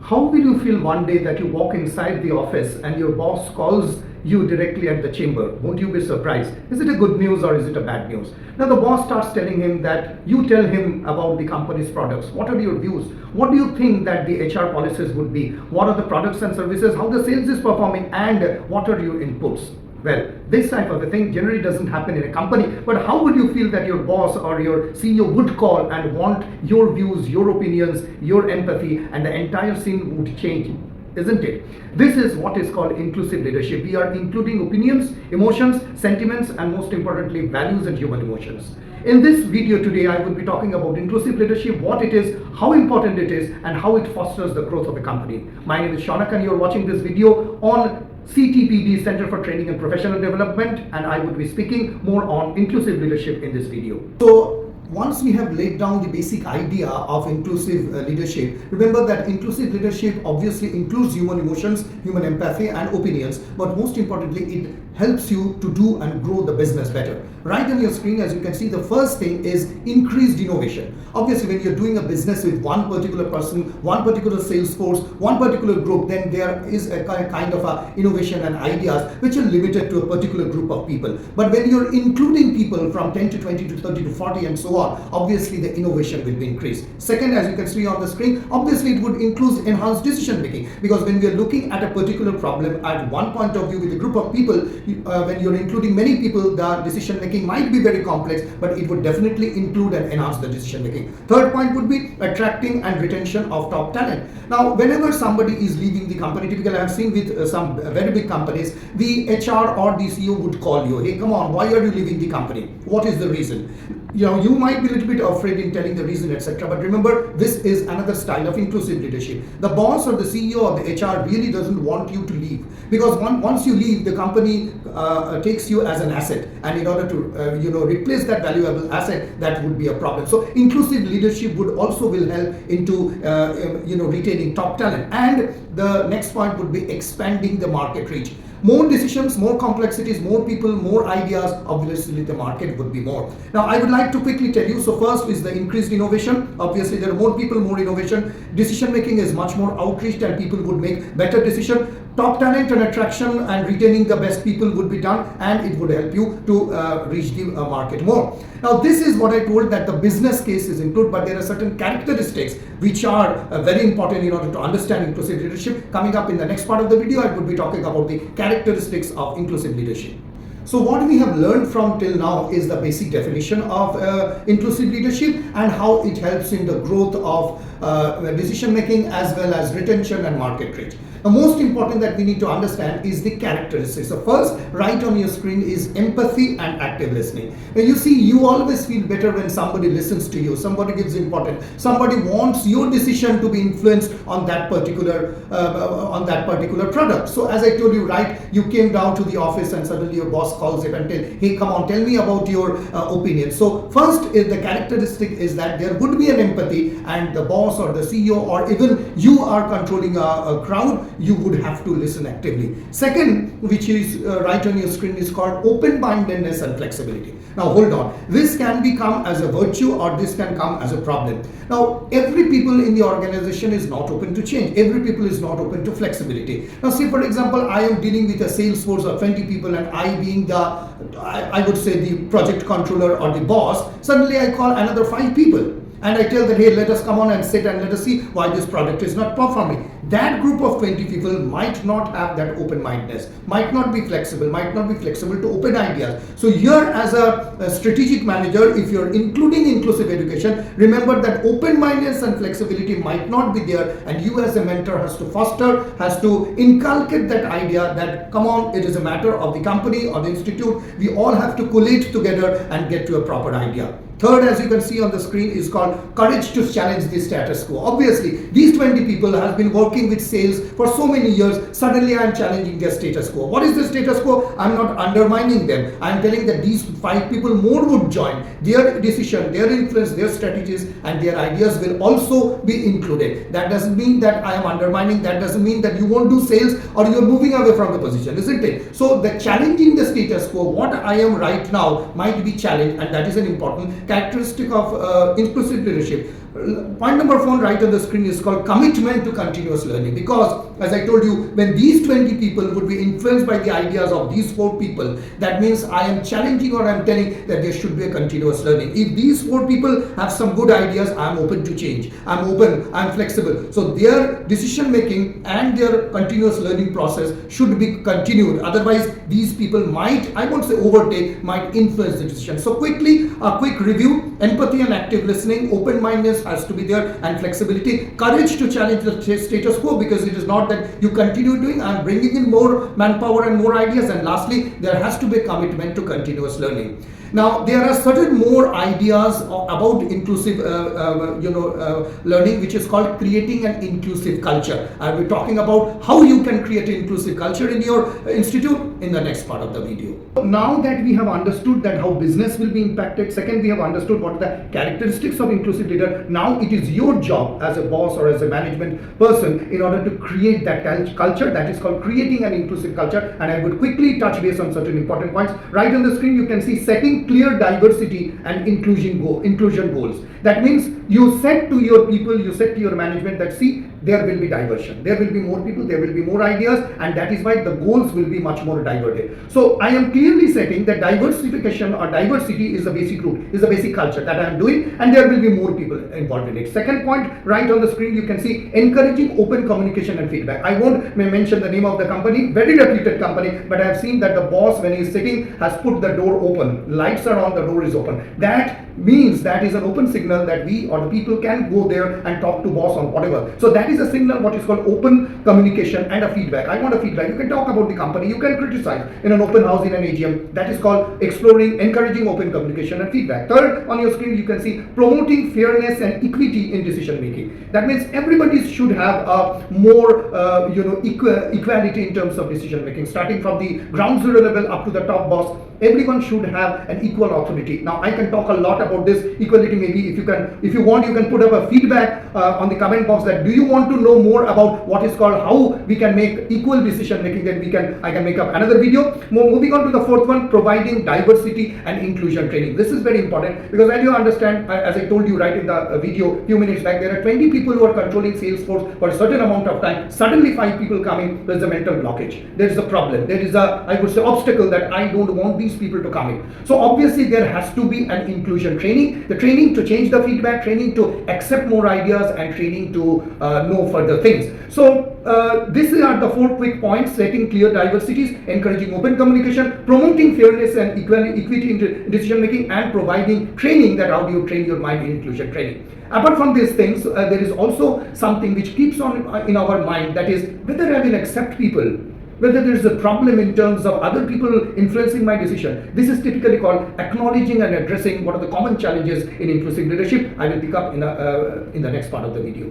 How will you feel one day that you walk inside the office and your boss calls you directly at the chamber? Won't you be surprised? Is it a good news or is it a bad news? Now the boss starts telling him that you tell him about the company's products. What are your views? What do you think that the HR policies would be? What are the products and services? How the sales is performing? And what are your inputs? Well, this type of a thing generally doesn't happen in a company, but how would you feel that your boss or your CEO would call and want your views, your opinions, your empathy, and the entire scene would change? Isn't it? This is what is called inclusive leadership. We are including opinions, emotions, sentiments, and most importantly, values and human emotions. In this video today, I will be talking about inclusive leadership, what it is, how important it is, and how it fosters the growth of a company. My name is Shaunak and you're watching this video on CTPD, Center for Training and Professional Development, and I would be speaking more on inclusive leadership in this video. So once we have laid down the basic idea of inclusive leadership, remember that inclusive leadership obviously includes human emotions, human empathy and opinions, but most importantly it helps you to do and grow the business better. Right on your screen, as you can see, the first thing is increased innovation. Obviously, when you're doing a business with one particular person, one particular sales force, one particular group, then there is a kind of a innovation and ideas which are limited to a particular group of people. But when you're including people from 10 to 20 to 30 to 40 and so on, obviously the innovation will be increased. Second, as you can see on the screen, obviously it would include enhanced decision making, because when we are looking at a particular problem at one point of view with a group of people, when you're including many people, the decision making might be very complex, but it would definitely include and enhance the decision making. Third point would be attracting and retention of top talent. Now, whenever somebody is leaving the company, typically I have seen with some very big companies, the HR or the CEO would call you, hey, come on, why are you leaving the company? What is the reason? You might be a little bit afraid in telling the reason, etc. But remember, this is another style of inclusive leadership. The boss or the CEO or the HR really doesn't want you to leave, because once you leave, the company takes you as an asset, and in order to replace that valuable asset, that would be a problem. So inclusive leadership would also will help into retaining top talent. And the next point would be expanding the market reach. More decisions, more complexities, more people, more ideas, obviously the market would be more. Now I would like to quickly tell you, so first is the increased innovation. Obviously there are more people, more innovation. Decision making is much more outreach and people would make better decision. Top talent and attraction and retaining the best people would be done, and it would help you to reach the market more. Now this is what I told, that the business case is included, but there are certain characteristics which are very important in order to understand inclusive leadership. Coming up in the next part of the video, I would be talking about the characteristics of inclusive leadership. So what we have learned from till now is the basic definition of inclusive leadership and how it helps in the growth of decision making as well as retention and market reach. The most important that we need to understand is the characteristics. So first, right on your screen is empathy and active listening. Now you see, you always feel better when somebody listens to you, somebody gives importance, somebody wants your decision to be influenced on that particular product. So as I told you, right, you came down to the office and suddenly your boss calls you and tell, hey, come on, tell me about your opinion. So first, the characteristic is that there would be an empathy, and the boss or the CEO or even you are controlling a crowd, you would have to listen actively. Second, which is right on your screen, is called open-mindedness and flexibility. Now hold on, this can become as a virtue or this can come as a problem. Now every people in the organization is not open to change. Every people is not open to flexibility. Now say for example, I am dealing with a sales force of 20 people and I being I would say the project controller or the boss, suddenly I call another 5 people. And I tell them, hey, let us come on and sit and let us see why this product is not performing. That group of 20 people might not have that open-mindedness, might not be flexible to open ideas. So here as a strategic manager, if you're including inclusive education, remember that open-mindedness and flexibility might not be there, and you as a mentor has to foster, has to inculcate that idea that, come on, it is a matter of the company or the institute. We all have to collate together and get to a proper idea. Third, as you can see on the screen, is called courage to challenge the status quo. Obviously, these 20 people have been working with sales for so many years. Suddenly, I am challenging their status quo. What is the status quo? I am not undermining them. I am telling that these 5 people more would join. Their decision, their influence, their strategies and their ideas will also be included. That doesn't mean that I am undermining. That doesn't mean that you won't do sales or you are moving away from the position, isn't it? So, the challenging the status quo, what I am right now might be challenged, and that is an important characteristic of inclusive leadership. Point number 4 right on the screen is called commitment to continuous learning, because as I told you, when these 20 people would be influenced by the ideas of these 4 people, that means I am challenging or I am telling that there should be a continuous learning. If these 4 people have some good ideas, I am open to change, I am open, I am flexible. So their decision making and their continuous learning process should be continued. Otherwise, these people might, I won't say overtake, might influence the decision. So quickly, a quick review: empathy and active listening, open-mindedness has to be there, and flexibility, courage to challenge the status quo, because it is not that you continue doing, I'm bringing in more manpower and more ideas. And lastly, there has to be a commitment to continuous learning. Now, there are certain more ideas about inclusive learning, which is called creating an inclusive culture. I'll be talking about how you can create an inclusive culture in your institute in the next part of the video. Now that we have understood that how business will be impacted, second, we have understood what are the characteristics of inclusive leader. Now it is your job as a boss or as a management person in order to create that culture, that is called creating an inclusive culture. And I would quickly touch base on certain important points. Right on the screen you can see setting clear diversity and inclusion goals. That means you said to your people, you said to your management that, see, there will be diversion, there will be more people, there will be more ideas, and that is why the goals will be much more diverted. So I am clearly setting that diversification or diversity is the basic root, is the basic culture that I am doing, and there will be more people involved in it. Second point, right on the screen you can see encouraging open communication and feedback. I won't mention the name of the company, very reputed company, but I have seen that the boss, when he is sitting, has put the door open, lights are on, the door is open. That means that is an open signal that we or the people can go there and talk to boss on whatever. So that is a signal, what is called open communication and a feedback. I want a feedback. You can talk about the company, you can criticize in an open house, in an AGM. That is called encouraging open communication and feedback. Third, on your screen you can see promoting fairness and equity in decision making. That means everybody should have a more equality in terms of decision making, starting from the ground zero level up to the top boss. Everyone should have an equal authority. Now I can talk a lot about this equality. Maybe if you want, you can put up a feedback on the comment box that do you want to know more about what is called how we can make equal decision making. Then I can make up another video. Moving on to the fourth one, providing diversity and inclusion training. This is very important, because as you understand, as I told you right in the video few minutes back, there are 20 people who are controlling Salesforce for a certain amount of time. Suddenly 5 people coming, there is a mental blockage, there is a problem, there is a, I would say, obstacle that I don't want these people to come in. So obviously there has to be an inclusion training, the training to change the feedback, training to accept more ideas, and training to know further things. So these are the 4 quick points: setting clear diversities, encouraging open communication, promoting fairness and equity in decision making, and providing training, that how do you train your mind in inclusion training. Apart from these things, there is also something which keeps on in our mind, that is whether I will accept people, whether there is a problem in terms of other people influencing my decision. This is typically called acknowledging and addressing what are the common challenges in inclusive leadership. I will pick up in the next part of the video.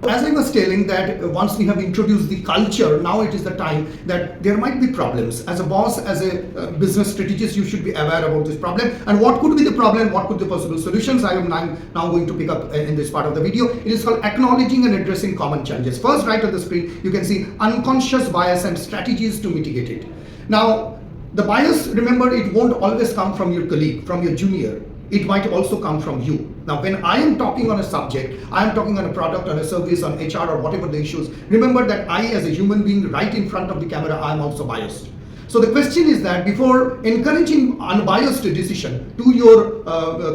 As I was telling that once we have introduced the culture, now it is the time that there might be problems. As a boss, as a business strategist, you should be aware about this problem and what could be the problem, what could be the possible solutions. I am now going to pick up in this part of the video. It is called acknowledging and addressing common challenges. First, right on the screen, you can see unconscious bias and strategies to mitigate it. Now, the bias, remember, it won't always come from your colleague, from your junior. It might also come from you. Now, when I am talking on a subject, I am talking on a product, on a service, on HR, or whatever the issues, remember that I, as a human being right in front of the camera, I am also biased. So the question is that before encouraging unbiased decision to your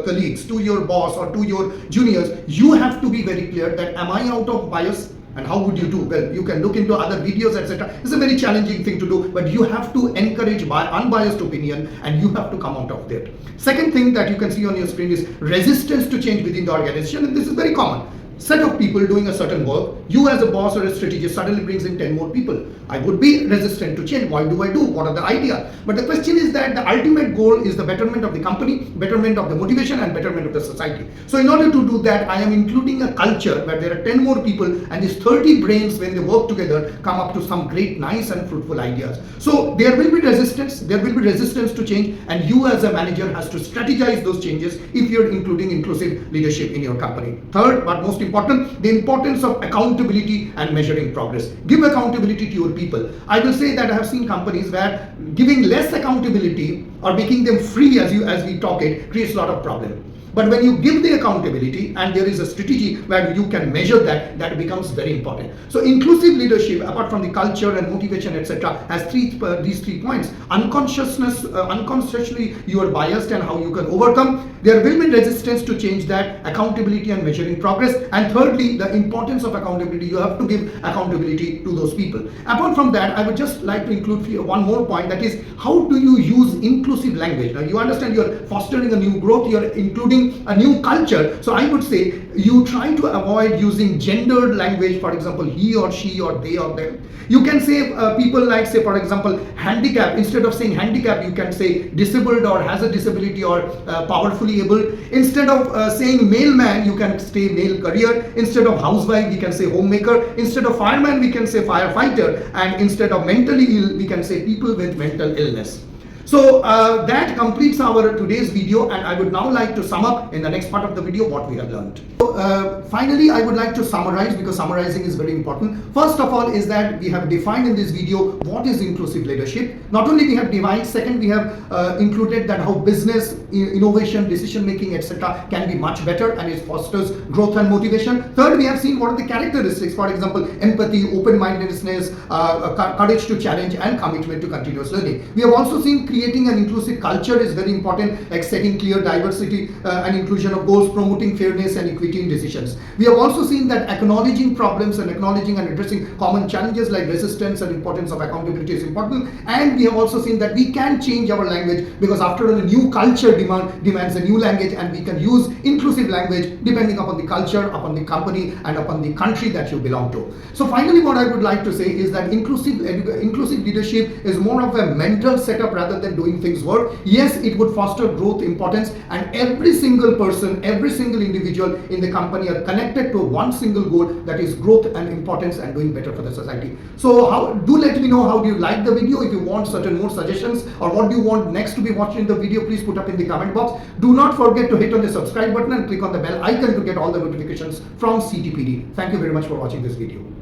colleagues, to your boss, or to your juniors, you have to be very clear that am I out of bias? And how would you do? Well, you can look into other videos, etc. It's a very challenging thing to do, but you have to encourage unbiased opinion, and you have to come out of that. Second thing that you can see on your screen is resistance to change within the organization, and this is very common. Set of people doing a certain work, you as a boss or a strategist suddenly brings in 10 more people. I would be resistant to change. Why do I do? What are the ideas? But the question is that the ultimate goal is the betterment of the company, betterment of the motivation, and betterment of the society. So in order to do that, I am including a culture where there are 10 more people, and these 30 brains, when they work together, come up to some great, nice and fruitful ideas. So there will be resistance, to change, and you as a manager has to strategize those changes if you're including inclusive leadership in your company. Third, but most important, the importance of accountability and measuring progress. Give accountability to your people. I will say that I have seen companies where giving less accountability or making them free, as we talk it, creates a lot of problem. But when you give the accountability and there is a strategy where you can measure that, that becomes very important. So inclusive leadership, apart from the culture and motivation, etc., has these 3 points. Unconsciously you are biased and how you can overcome. There will be resistance to change that, accountability and measuring progress. And thirdly, the importance of accountability. You have to give accountability to those people. Apart from that, I would just like to include one more point, that is, how do you use inclusive language? Now you understand you're fostering a new growth, you're including a new culture. So I would say you try to avoid using gendered language, for example, he or she or they or them. You can say people like, say for example, handicap. Instead of saying handicap, you can say disabled or has a disability or powerfully able. Instead of saying mailman, you can say male career. Instead of housewife, we can say homemaker. Instead of fireman, we can say firefighter. And instead of mentally ill, we can say people with mental illness. So that completes our today's video, and I would now like to sum up in the next part of the video what we have learned. So, finally, I would like to summarize, because summarizing is very important. First of all is that we have defined in this video what is inclusive leadership. Not only we have defined, second we have included that how business, innovation, decision making, etc. can be much better and it fosters growth and motivation. Third, we have seen what are the characteristics, for example, empathy, open-mindedness, courage to challenge, and commitment to continuous learning. We have also seen creating an inclusive culture is very important, like setting clear diversity and inclusion of goals, promoting fairness and equity in decisions. We have also seen that acknowledging problems and acknowledging and addressing common challenges like resistance and importance of accountability is important. And we have also seen that we can change our language, because after all, a new culture demands a new language, and we can use inclusive language depending upon the culture, upon the company, and upon the country that you belong to. So finally, what I would like to say is that inclusive leadership is more of a mental setup rather than doing things work. Yes, it would foster growth, importance, and every single person, every single individual in the company are connected to one single goal, that is growth and importance and doing better for the society. So do let me know how do you like the video. If you want certain more suggestions or what do you want next to be watched in the video, please put up in the comment box. Do not forget to hit on the subscribe button and click on the bell icon to get all the notifications from CTPD. Thank you very much for watching this video.